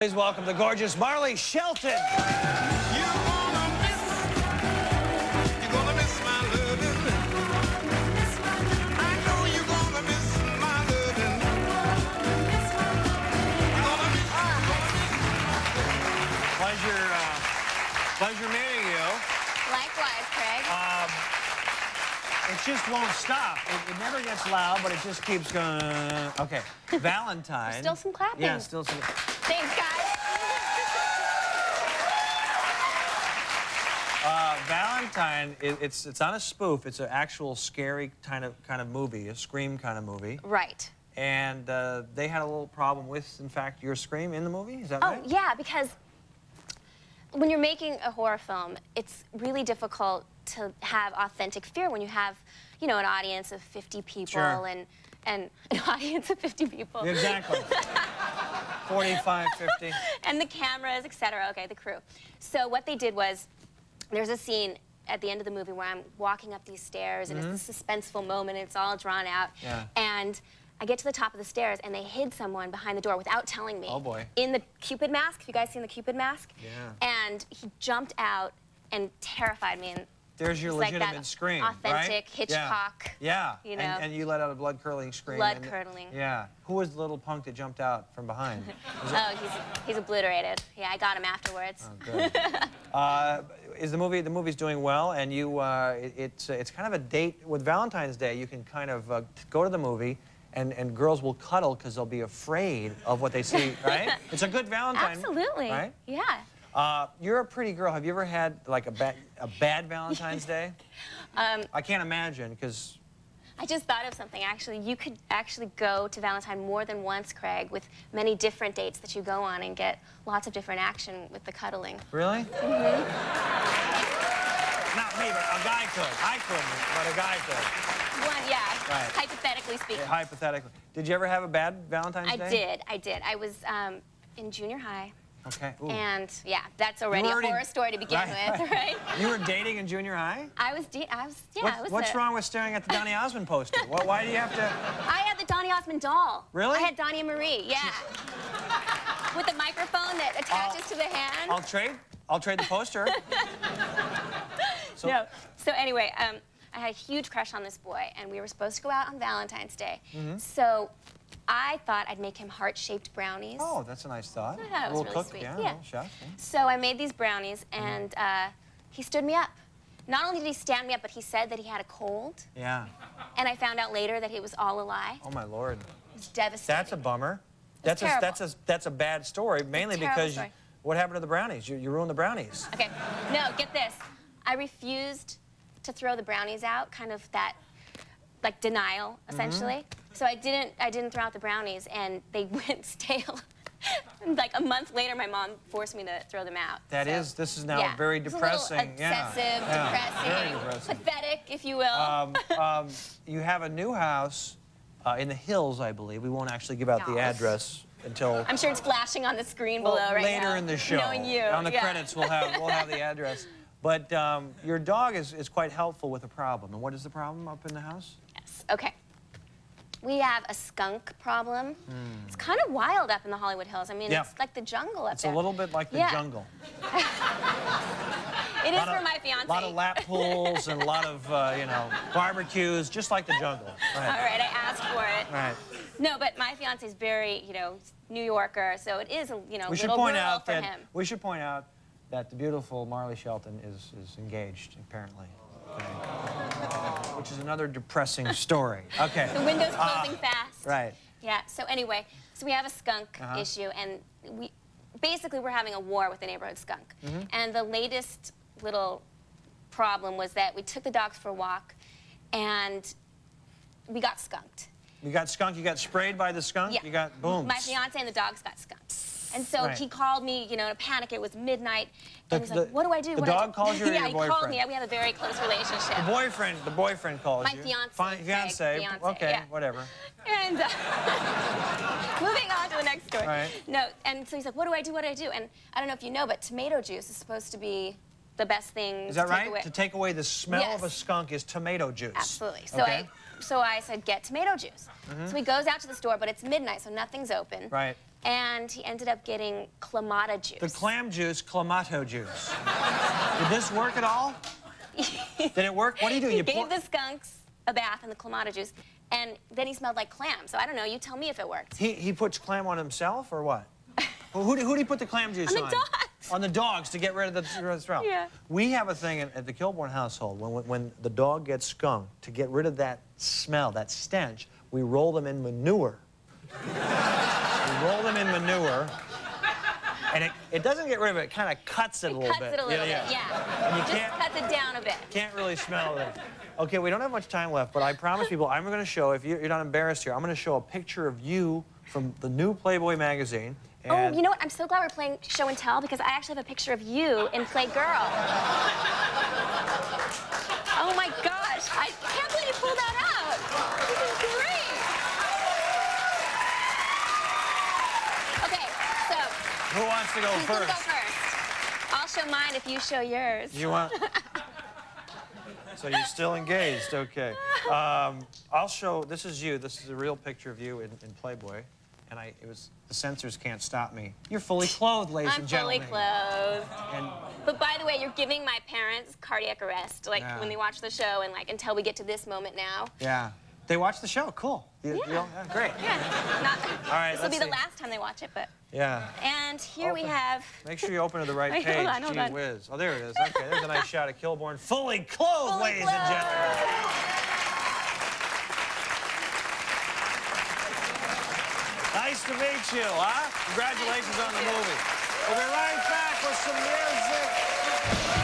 Please welcome the gorgeous Marley Shelton. You're gonna miss my loving. I know you're gonna miss my loving. Pleasure meeting you. Likewise, Craig. It just won't stop. It never gets loud, but it just keeps going. Okay, Valentine. Still some clapping. Yeah, still some. Thanks, guys. Valentine, it's on a spoof. It's an actual scary kind of movie, a Scream kind of movie. Right. And they had a little problem with, in fact, your Scream in the movie. Is that right? Oh, yeah, because when you're making a horror film, it's really difficult to have authentic fear when you have, you know, an audience of 50 people. Sure. and an audience of 50 people. Exactly. 45, 50. And the cameras, etc. Okay, the crew. So what they did was, there's a scene at the end of the movie where I'm walking up these stairs, and it's this suspenseful moment, and it's all drawn out. Yeah. And I get to the top of the stairs, and they hid someone behind the door without telling me. Oh, boy. In the Cupid mask. Have you guys seen the Cupid mask? Yeah. And he jumped out and terrified me. And there's your it's legitimate like that scream, authentic right? Hitchcock. Yeah. You know. And you let out a blood-curdling scream. Blood-curdling. Yeah. Who was the little punk that jumped out from behind? Oh, he's obliterated. Yeah, I got him afterwards. Oh, good. Is the movie's doing well, and you it's kind of a date with Valentine's Day. You can kind of go to the movie, and girls will cuddle because they'll be afraid of what they see, right? It's a good Valentine. Absolutely. Right? Yeah. You're a pretty girl. Have you ever had like a bad Valentine's Day? I can't imagine, because I just thought of something, actually. You could actually go to Valentine more than once, Craig, with many different dates that you go on and get lots of different action with the cuddling. Really? Mm-hmm. Not me, but a guy could. I couldn't, but a guy could. One, yeah. Right. Hypothetically speaking. Yeah, hypothetically. Did you ever have a bad Valentine's Day? I did. I was in junior high. Okay. Ooh. And yeah, that's already a horror story to begin with, right? You were dating in junior high? What's wrong with staring at the Donny Osmond poster? Why do you have to? I had the Donny Osmond doll. Really? I had Donny and Marie, yeah. With the microphone that attaches to the hand. I'll trade the poster. No. So anyway, I had a huge crush on this boy, and we were supposed to go out on Valentine's Day. So I thought I'd make him heart-shaped brownies. Oh, that's a nice thought. I thought it was really sweet. Yeah, a little chef. Yeah. So I made these brownies, and he stood me up. Not only did he stand me up, but he said that he had a cold. Yeah. And I found out later that it was all a lie. Oh, my Lord. It was devastating. That's a bummer. It's terrible. That's a bad story, mainly because story. What happened to the brownies? You ruined the brownies. Okay. No, get this. I refused to throw the brownies out, kind of that, like, denial, essentially. So I didn't throw out the brownies, and they went stale. Like a month later, my mom forced me to throw them out. This is now very depressing. It's a little obsessive, depressing, very depressing, pathetic, if you will. You have a new house in the hills, I believe. We won't actually give out the address until. I'm sure it's flashing on the screen below right now. Later in the show. Knowing you. On the credits, we'll have the address. But your dog is quite helpful with a problem. And what is the problem up in the house? Yes. Okay. We have a skunk problem. It's kind of wild up in the Hollywood Hills. I mean, it's like the jungle up there. It's a little bit like the jungle. It is for my fiance. A lot of lap pools and a lot of, barbecues, just like the jungle. Right. All right, I asked for it. Right. No, but my fiance is very, New Yorker, so it is, little rural for him. We should point out that the beautiful Marley Shelton is engaged, apparently. Okay. Which is another depressing story. Okay. The window's closing fast. Right. Yeah, so anyway, we have a skunk issue, and we're having a war with the neighborhood skunk. And the latest little problem was that we took the dogs for a walk, and we got skunked. You got skunked? You got sprayed by the skunk? Yeah. You got, boom. My fiance and the dogs got skunked. And so he called me, in a panic. It was midnight. And he's like, what do I do? The dog calls you or your boyfriend? Yeah, he called me. We have a very close relationship. The boyfriend calls you. My fiance. Fiance. Okay, yeah. whatever. And moving on to the next story. Right. No, and so he's like, what do I do? What do I do? And I don't know if you know, but tomato juice is supposed to be the best thing. Is that right? To take away the smell of a skunk is tomato juice. Absolutely. So I said, get tomato juice. So he goes out to the store, but it's midnight, so nothing's open. Right. and he ended up getting clamato juice. The clam juice, clamato juice. Did this work at all? Did it work? What do you do? He You gave the skunks a bath in the clamato juice, and then he smelled like clam. So I don't know. You tell me if it worked. He puts clam on himself or what? Well, who do he put the clam juice on? On the dogs. On the dogs to get rid of the smell. Yeah. We have a thing at the Kilborn household when the dog gets skunked, to get rid of that smell, that stench, we roll them in manure. We roll them in manure, and it doesn't get rid of it. It kind of cuts it a little bit. Cuts it a little bit, yeah. And you Just cuts it down a bit. can't really smell it. Okay, we don't have much time left, but I promise people I'm going to show, if you're not embarrassed here, I'm going to show a picture of you from the new Playboy magazine. And Oh, you know what? I'm so glad we're playing show and tell because I actually have a picture of you in Play Girl. Oh my gosh, I can't believe you pulled that out. This is great. Okay, so who wants to go who's gonna first? go first? I'll show mine if you show yours. You want? So you're still engaged, okay. I'll show, this is you. This is a real picture of you in Playboy. And the censors can't stop me. You're fully clothed, ladies I'm and fully gentlemen. clothed. And But by the way, you're giving my parents cardiac arrest, like Yeah. when they watch the show and like until we get to this moment now. yeah, they watch the show. Cool. Yeah. Great. Yeah. Not, All right, this will be let's the see. last time they watch it, but. Yeah. And here we Open. have. Make sure you open to the right Wait, page. hold on. Gee whiz. Oh, there it is. Okay, there's a nice shot of Kilborn. Fully clothed, Fully ladies and gentlemen. Nice to meet you, huh? Congratulations on the movie. We'll be right back with some music.